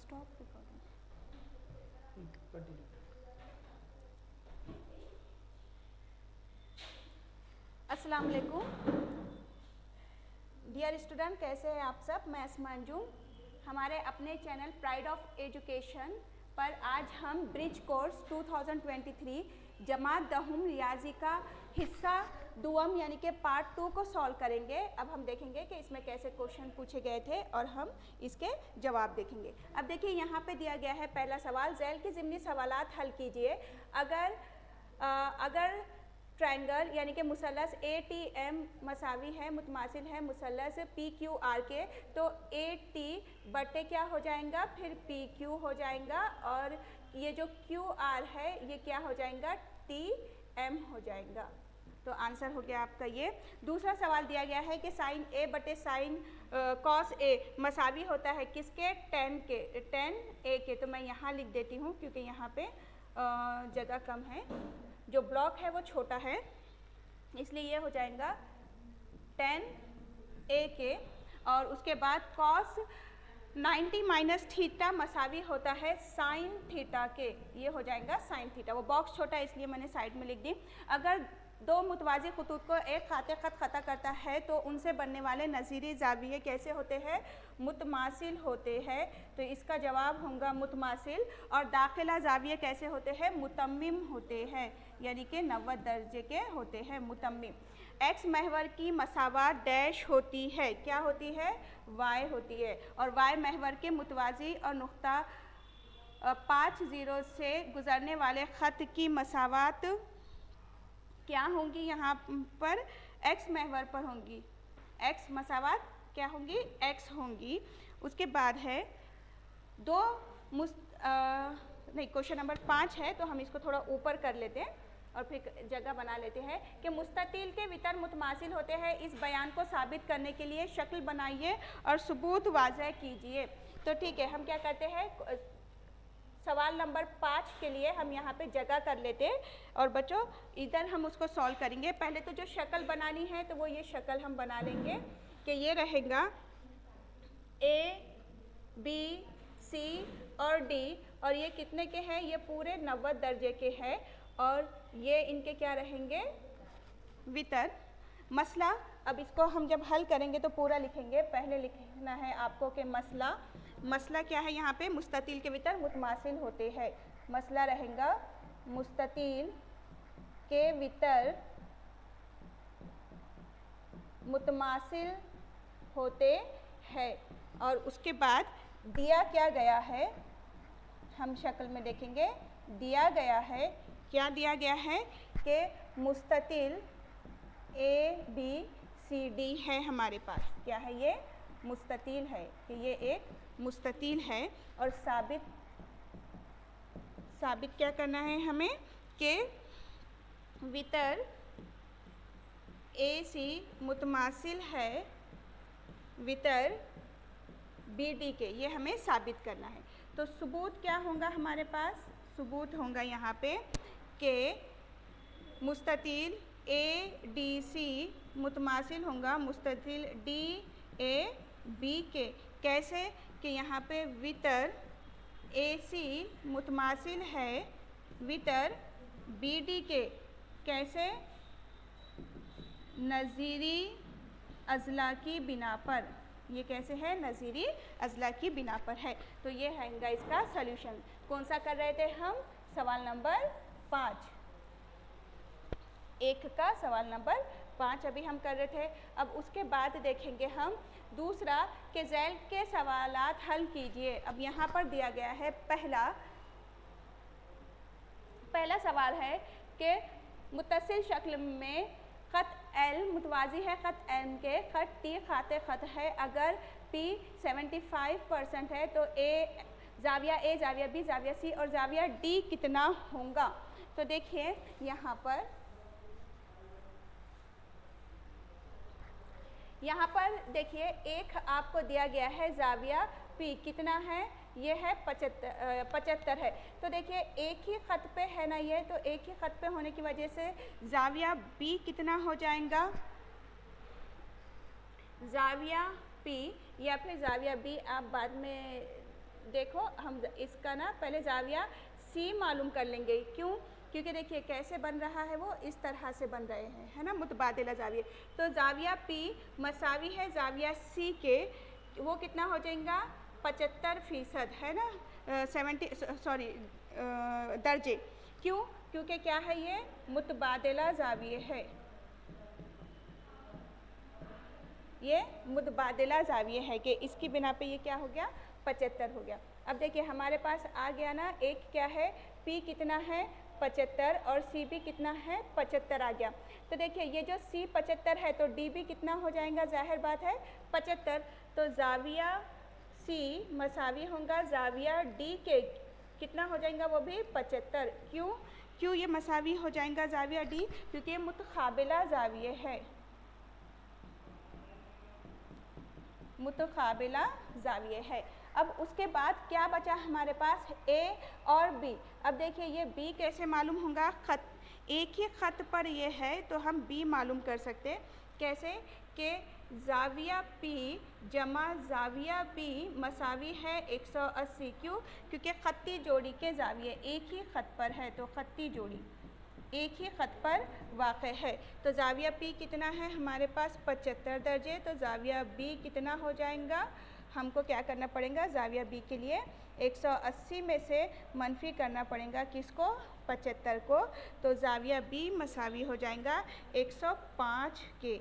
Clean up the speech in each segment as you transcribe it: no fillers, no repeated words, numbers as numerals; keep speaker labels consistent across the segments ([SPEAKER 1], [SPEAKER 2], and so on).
[SPEAKER 1] Stop recording. अस्सलाम वालेकुम dear student, कैसे हैं आप सब। मैं अस्मा अंजुम। हमारे अपने चैनल प्राइड ऑफ एजुकेशन पर आज हम ब्रिज कोर्स 2023 जमात दहुम रियाजी का हिस्सा दुअम यानी कि पार्ट 2 को सॉल्व करेंगे। अब हम देखेंगे कि इसमें कैसे क्वेश्चन पूछे गए थे और हम इसके जवाब देखेंगे। अब देखिए यहाँ पे दिया गया है पहला सवाल, झैल के ज़िमनी सवालात हल कीजिए। अगर ट्रायंगल यानी कि मुसल्लस ATM मसावी है, मुतमासिल है मुसल्लस PQR के, तो AT बटे क्या हो जाएगा, फिर PQ हो जाएगा, और ये जो QR है ये क्या हो जाएगा, TM हो जाएगा। तो आंसर हो गया आपका ये। दूसरा सवाल दिया गया है कि साइन A बटे साइन कॉस A मसावी होता है किसके, tan A के। तो मैं यहाँ लिख देती हूँ क्योंकि यहाँ पे जगह कम है, जो ब्लॉक है वो छोटा है, इसलिए ये हो जाएगा tan A के। और उसके बाद cos 90 माइनस थीटा मसावी होता है साइन थीटा के, ये हो जाएगा साइन थीटा। वो बॉक्स छोटा है इसलिए मैंने साइड में लिख दी। अगर दो मुतवाज़ी खतूत को एक खाते खत खता करता है तो उनसे बनने वाले नज़ीरी ज़ाविये कैसे होते हैं, मुतमासिल होते हैं। तो इसका जवाब होगा मुतमासिल। और दाखिला ज़ाविये कैसे होते हैं, मुतम्मिम होते हैं, यानी कि 90 दर्जे के होते हैं, मुतम्मिम। एक्स महवर की मसावात डैश होती है, क्या होती है, वाई होती है। और वाई महवर के मुतवाज़ी और नुक्ता 5 0 से गुज़रने वाले ख़त की मसावात क्या होंगी, यहाँ पर एक्स महवर पर होंगी, एक्स मसावात क्या होंगी, एक्स होंगी। उसके बाद है नहीं, क्वेश्चन नंबर 5 है तो हम इसको थोड़ा ऊपर कर लेते हैं और फिर जगह बना लेते हैं कि मुस्ततिल के वितर मुतमासिल होते हैं। इस बयान को साबित करने के लिए शक्ल बनाइए और सबूत वाज़ह कीजिए। तो ठीक है, हम क्या करते हैं, सवाल नंबर 5 के लिए हम यहाँ पे जगह कर लेते हैं और बच्चों इधर हम उसको सॉल्व करेंगे। पहले तो जो शक्ल बनानी है तो वो ये शक्ल हम बना लेंगे कि ये रहेगा A, B, C और D, और ये कितने के हैं, ये पूरे 90 दर्जे के हैं, और ये इनके क्या रहेंगे, वितर। मसला, अब इसको हम जब हल करेंगे तो पूरा लिखेंगे। पहले लिखना है आपको कि मसला क्या है, यहाँ पे मुस्ततिल के वितर मुतमासिल होते हैं। मसला रहेगा मुस्ततिल के वितर मुतमासिल होते हैं। और उसके बाद दिया क्या गया है, हम शक्ल में देखेंगे, दिया गया है, क्या दिया गया है कि मुस्ततिल ABCD है हमारे पास। क्या है ये, मुस्ततिल है, कि ये एक मुस्ततिल है। और साबित क्या करना है हमें कि वितर AC मुतमासिल है वितर BD के, ये हमें साबित करना है। तो सबूत क्या होगा हमारे पास, सबूत होगा यहाँ पे कि मुस्ततिल ADC मुतमासिल होगा मुस्ततिल DAB के। कैसे कि यहाँ पे वितर AC मुतमासिल है वितर BD के, कैसे, नज़ीरी अज़ला की बिना पर। ये कैसे है, नज़ीरी अज़ला की बिना पर है। तो ये हैगा इसका सल्यूशन। कौन सा कर रहे थे हम, सवाल नंबर 5, एक का सवाल नंबर 5 अभी हम कर रहे थे। अब उसके बाद देखेंगे हम दूसरा कि झैल के सवालात हल कीजिए। अब यहाँ पर दिया गया है पहला सवाल है कि मुत्तसिल शक्ल में ख़त L मुतवाज़ी है ख़त M के, ख़त T खाते ख़त है। अगर P 75% है तो ज़ाविया A, ज़ाविया B, ज़ाविया C और ज़ाविया D कितना होगा। तो देखिए यहाँ पर देखिए एक आपको दिया गया है ज़ाविया P कितना है, ये है 75 है। तो देखिए एक ही ख़त पे है ना ये, तो एक ही ख़त पे होने की वजह से ज़ाविया B कितना हो जाएगा, ज़ाविया P या फिर ज़ाविया B आप बाद में देखो हम इसका ना पहले जाविया सी मालूम कर लेंगे। क्यों? क्योंकि देखिए कैसे बन रहा है, वो इस तरह से बन रहे हैं, है ना, मुतबादिला जाविये। तो जाविया पी मसावी है जाविया सी के, वो कितना हो जाएगा 75%, है ना, 70 दर्जे। क्यों? क्योंकि क्या है, ये मुतबादिला जाविये है, ये मुतबादिला जाविये है कि इसकी बिना पे ये क्या हो गया 75 हो गया। अब देखिए हमारे पास आ गया ना, एक क्या है P कितना है 75 और सी भी कितना है 75 आ गया। तो देखिए ये जो सी 75 है तो डी भी कितना हो जाएगा, जाहिर बात है 75। तो जाविया सी मसावी होगा जाविया डी के, कितना हो जाएगा वो भी 75। क्यों ये मसावी हो जाएगा जाविया डी? क्योंकि ये मुतकाबिला जाविये है, मुतकाबिला जाविये है। अब उसके बाद क्या बचा हमारे पास, ए और बी। अब देखिए ये बी कैसे मालूम होगा, ख़त एक ही ख़त पर ये है तो हम बी मालूम कर सकते। कैसे कि जाविया पी जमा जाविया बी मसावी है 180। क्यों? क्योंकि ख़त्ती जोड़ी के जाविये एक ही ख़त पर है, तो ख़त्ती जोड़ी एक ही ख़त पर वाक़ है। तो जाविया पी कितना है हमारे पास 75 दर्जे, तो जाविया बी कितना हो जाएगा, हमको क्या करना पड़ेगा, जाविया बी के लिए 180 में से मनफी करना पड़ेगा किसको, 75 को। तो जाविया बी मसावी हो जाएगा 105 के।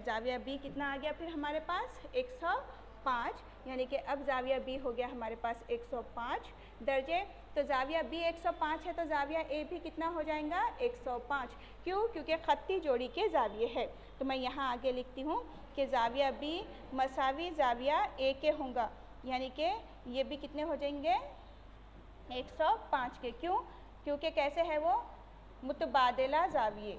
[SPEAKER 1] जाविया बी कितना आ गया फिर हमारे पास 105, यानी कि अब जाविया बी हो गया हमारे पास 105 दर्जे। तो जाविया बी 105 है तो जाविया ए भी कितना हो जाएगा 105। क्यों? क्योंकि ख़त्ती जोड़ी के जाविये है। तो मैं यहाँ आगे लिखती हूँ कि जाविया बी मसावी जाविया ए के होगा, यानी कि ये भी कितने हो जाएंगे 105 के। क्यों? क्योंकि कैसे है वो मुतबादिला जाविये,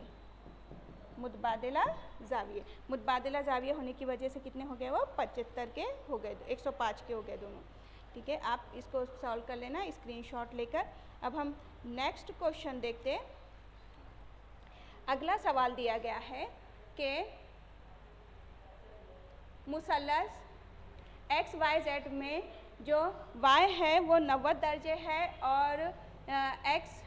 [SPEAKER 1] मुतबादिला जाविये, मुतबादिला जाविये होने की वजह से कितने हो गए वो 75 के हो गए, 105 के हो गए दोनों। ठीक है, आप इसको सॉल्व कर लेना स्क्रीनशॉट लेकर। अब हम नेक्स्ट क्वेश्चन देखते। अगला सवाल दिया गया है कि मुसल्लस एक्स वाई जेड में जो y है वो 90 दर्जे है और x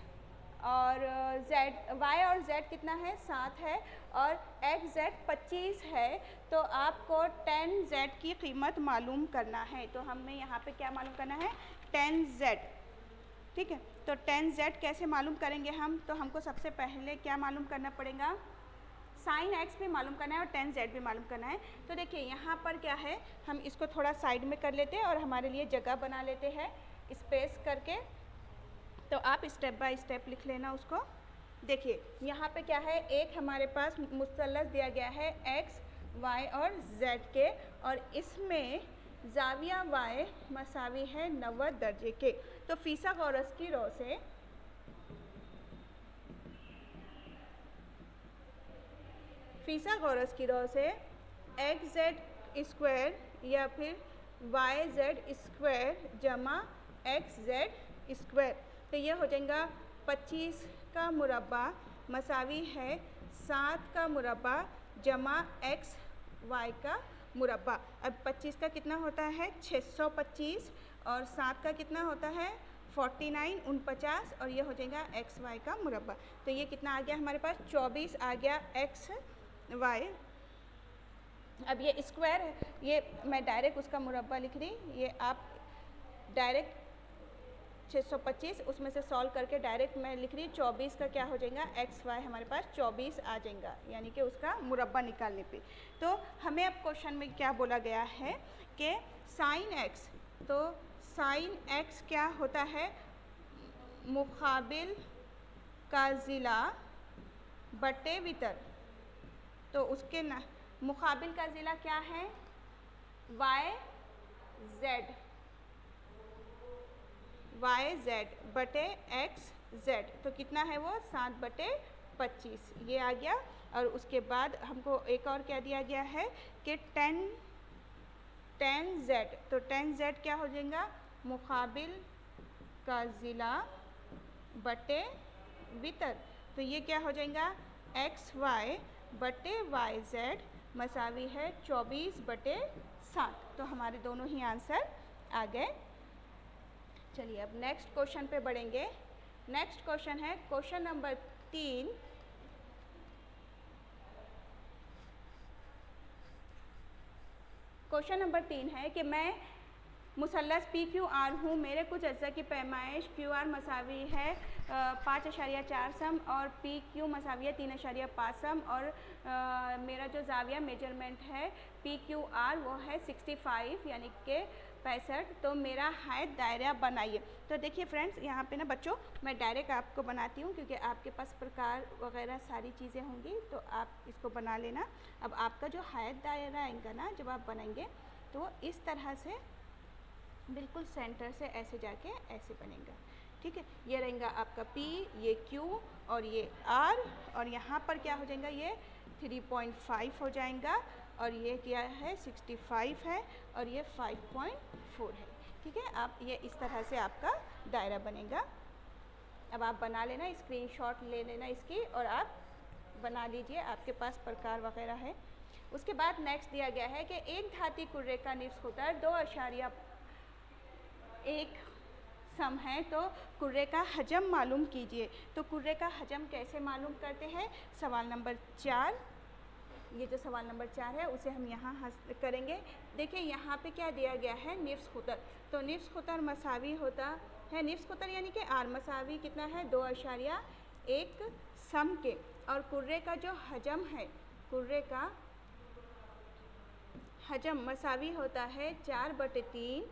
[SPEAKER 1] और z, y और z कितना है 7 है और x z 25 है। तो आपको 10z की कीमत मालूम करना है। तो हमें यहाँ पे क्या मालूम करना है 10z। ठीक है, तो 10z कैसे मालूम करेंगे हम, तो हमको सबसे पहले क्या मालूम करना पड़ेगा, साइन x भी मालूम करना है और 10z भी मालूम करना है। तो देखिए यहाँ पर क्या है, हम इसको थोड़ा साइड में कर लेते हैं और हमारे लिए जगह बना लेते हैं स्पेस करके। तो आप स्टेप बाय स्टेप लिख लेना उसको। देखिए यहाँ पे क्या है, एक हमारे पास मुसल्लस दिया गया है x, y और z के, और इसमें जाविया y मसावी है 90 दर्जे के। तो फिसागोरस की रॉ से फिसागोरस की रॉ से एक्स जेड स्क्वायर या फिर वाई जेड स्क्वायर जमा एक्स जेड स्क्वायर, तो ये हो जाएगा 25 का मुरब्बा मसावी है 7 का मुरब्बा जमा एक्स वाई का मुरब्बा। अब 25 का कितना होता है 625 और 7 का कितना होता है 49 49, और ये हो जाएगा एक्स वाई का मुरब्बा। तो ये कितना आ गया हमारे पास 24 आ गया एक्स वाई। अब ये स्क्वायर है, ये मैं डायरेक्ट उसका मुरब्बा लिख रही, ये आप डायरेक्ट 625 उसमें से सॉल्व करके डायरेक्ट मैं लिख रही 24 का क्या हो जाएगा एक्स वाई हमारे पास 24 आ जाएगा, यानी कि उसका मुरब्बा निकालने पे। तो हमें अब क्वेश्चन में क्या बोला गया है कि साइन एक्स, तो साइन एक्स क्या होता है मुकाबिल का ज़िला बटे वितर। तो उसके ना मुकाबिल का ज़िला क्या है वाई जेड, वाई जेड बटे एक्स जेड, तो कितना है वो 7 बटे 25 ये आ गया। और उसके बाद हमको एक और क्या दिया गया है कि 10 जेड, तो 10 जेड क्या हो जाएगा मुकाबिल का ज़िला बटे वितर, तो ये क्या हो जाएगा एक्स वाई बटे वाई जेड मसावी है 24 बटे 7। तो हमारे दोनों ही आंसर आ गए। चलिए अब नेक्स्ट क्वेश्चन पे बढ़ेंगे। नेक्स्ट क्वेश्चन है क्वेश्चन नंबर 3। क्वेश्चन नंबर 3 है कि मैं मुसल्लस पी क्यू आर हूँ, मेरे कुछ अज्जा की पैमाइश क्यू आर मसावी है 5.4 सम और पी क्यू मसावी है 3.5 सम और मेरा जो जाविया मेजरमेंट है पी क्यू आर वो है 65 यानी कि 65। तो मेरा हायत दायरा बनाइए। तो देखिए फ्रेंड्स, यहाँ पे ना बच्चों मैं डायरेक्ट आपको बनाती हूँ क्योंकि आपके पास प्रकार वगैरह सारी चीज़ें होंगी, तो आप इसको बना लेना। अब आपका जो हायत दायरा आएगा ना, जब आप बनाएंगे तो इस तरह से बिल्कुल सेंटर से ऐसे जाके ऐसे बनेगा। ठीक है, ये रहेगा आपका P, ये Q और ये R, और यहाँ पर क्या हो जाएगा, ये 3.5 हो जाएगा और ये क्या है 65 है और ये 5.4 है। ठीक है, आप ये इस तरह से आपका दायरा बनेगा। अब आप बना लेना, स्क्रीनशॉट ले लेना इसकी और आप बना लीजिए, आपके पास प्रकार वगैरह है। उसके बाद नेक्स्ट दिया गया है कि एक धाती कुर्रे का निफ्स होता है 2.1 सम है, तो कुर्रे का हजम मालूम कीजिए। तो कुर्रे का हजम कैसे मालूम करते हैं, सवाल नंबर 4, ये जो सवाल नंबर 4 है उसे हम यहाँ करेंगे। देखिए यहाँ पे क्या दिया गया है, निफ्स खुतर। तो निफ्स खुतर मसावी होता है, निफ्स खुतर यानी कि आर मसावी कितना है 2.1 सम के, और कुर्रे का जो हजम है, कुर्रे का हजम मसावी होता है 4/3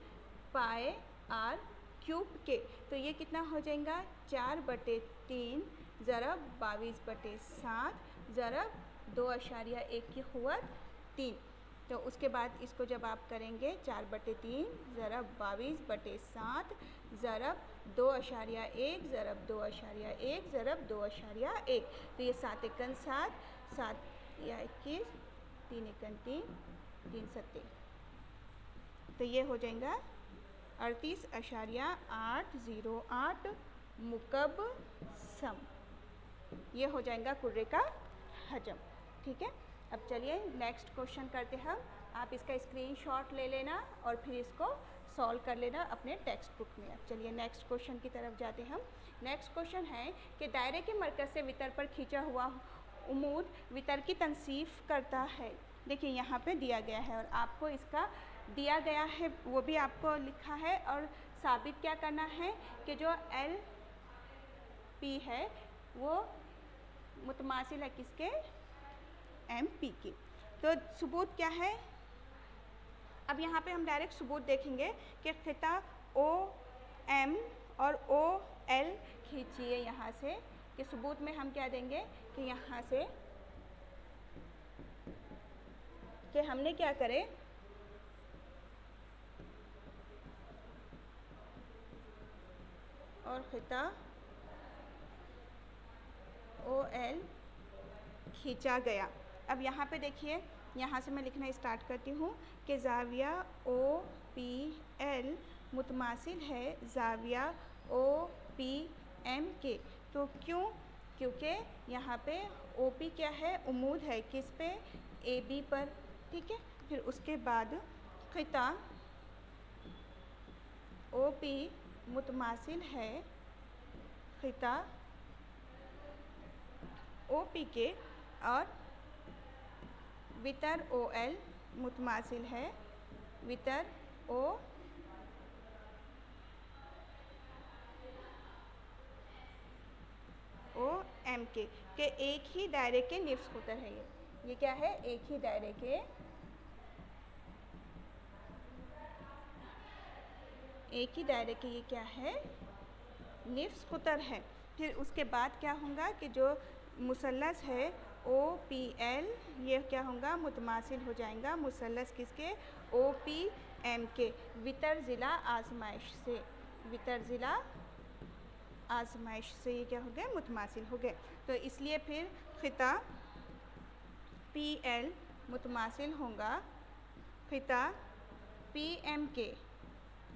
[SPEAKER 1] पाए आर क्यूब के। तो ये कितना हो जाएगा 4/3 ज़रब 22/7 ज़रब 2.1 की क़ुव्वत 3। तो उसके बाद इसको जब आप करेंगे 4/3 ज़रब 22/7 ज़रब 2.1 ज़रब 2.1 ज़रब 2.1, तो ये 7 एकन 7, 7 या 21, 3 एकन 3, 3 सत्ते, तो ये हो जाएगा 38.808 मुकब सम। ये हो जाएगा कुर्रे का हजम। ठीक है, अब चलिए नेक्स्ट क्वेश्चन करते हैं हम। आप इसका स्क्रीनशॉट ले लेना और फिर इसको सॉल्व कर लेना अपने टेक्स्ट बुक में। अब चलिए नेक्स्ट क्वेश्चन की तरफ जाते हैं हम। नेक्स्ट क्वेश्चन है कि दायरे के मरकज़ से वितर पर खींचा हुआ उमूद वितर की तनसीफ करता है। देखिए यहाँ पे दिया गया है और आपको इसका दिया गया है वो भी आपको लिखा है, और साबित क्या करना है कि जो एल पी है वो मुतमासिल है किसके, एम पी की। तो सबूत क्या है, अब यहाँ पे हम डायरेक्ट सबूत देखेंगे कि ख़िता ओ एम और ओ एल खींचिए यहाँ से, कि सबूत में हम क्या देंगे कि यहाँ से कि हमने क्या करे, और ख़िता ओ एल खींचा गया। अब यहाँ पे देखिए, यहाँ से मैं लिखना स्टार्ट करती हूँ कि ज़ाविया ओ पी एल मुतमासिल है ज़ाविया ओ पी एम के। तो क्यों, क्योंकि यहाँ पे ओ पी क्या है, उमूद है किस पे, ए बी पर। ठीक है, फिर उसके बाद ख़िता ओ पी मुतमासिल है ख़िता ओ पी के, और वितर ओ एल मुतमासिल है वितर ओ एम के एक ही दायरे के निफ्स खुतर है। ये क्या है, एक ही दायरे के ये क्या है, निफ्स खुतर है। फिर उसके बाद क्या होगा कि जो मुसल्लस है ओ पी एल, ये क्या होगा, मुतमासिल हो जाएगा मुसल्लस किसके, ओ पी एम के, वितर ज़िला आजमाइश से, वितर ज़िला आजमाइश से ये क्या हो गए, मुतमासिल हो गए। तो इसलिए फिर ख़िता पी एल मुतमासिल होगा ख़िता पी एम के,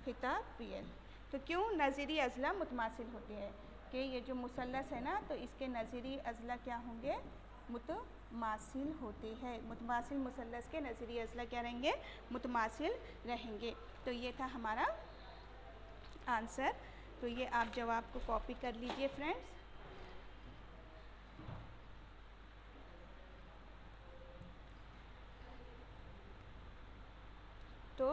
[SPEAKER 1] ख़िता पी एल। तो क्यों, नज़ीरी अज़ला मुतमासिल होती है कि ये जो मुसल्लस है ना, तो इसके नज़ीरी अज़ला क्या होंगे, मुतमासिल होते हैं। मुतमासिल मुसल्लस के नज़ीरी अज़ला क्या रहेंगे, मुतमासिल रहेंगे। तो ये था हमारा आंसर। तो ये आप जवाब को कॉपी कर लीजिए फ्रेंड्स। तो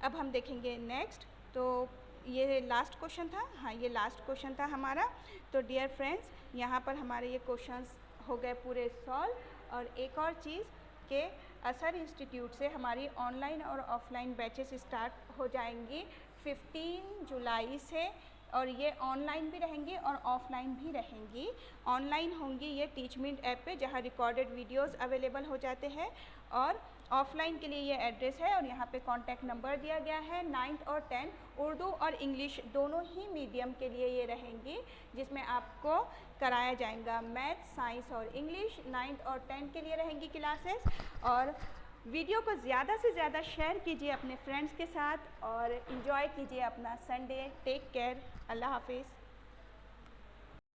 [SPEAKER 1] अब हम देखेंगे नेक्स्ट। तो ये लास्ट क्वेश्चन था, हाँ ये लास्ट क्वेश्चन था हमारा। तो डियर फ्रेंड्स, यहाँ पर हमारे ये क्वेश्चंस हो गए पूरे सॉल्व। और एक और चीज़ के असर इंस्टीट्यूट से हमारी ऑनलाइन और ऑफलाइन बैचेस स्टार्ट हो जाएंगी 15 जुलाई से, और ये ऑनलाइन भी रहेंगी और ऑफलाइन भी रहेंगी। ऑनलाइन होंगी ये टीचमिंट ऐप पे, जहाँ रिकॉर्डेड वीडियोस अवेलेबल हो जाते हैं, और ऑफलाइन के लिए ये एड्रेस है और यहाँ पे कॉन्टैक्ट नंबर दिया गया है। 9th और 10th उर्दू और इंग्लिश दोनों ही मीडियम के लिए ये रहेंगी, जिसमें आपको कराया जाएगा मैथ, साइंस और इंग्लिश। 9th और 10th के लिए रहेंगी क्लासेस। और वीडियो को ज़्यादा से ज़्यादा शेयर कीजिए अपने फ्रेंड्स के साथ और इन्जॉय कीजिए अपना संडे। टेक केयर, अल्लाह हाफिज़।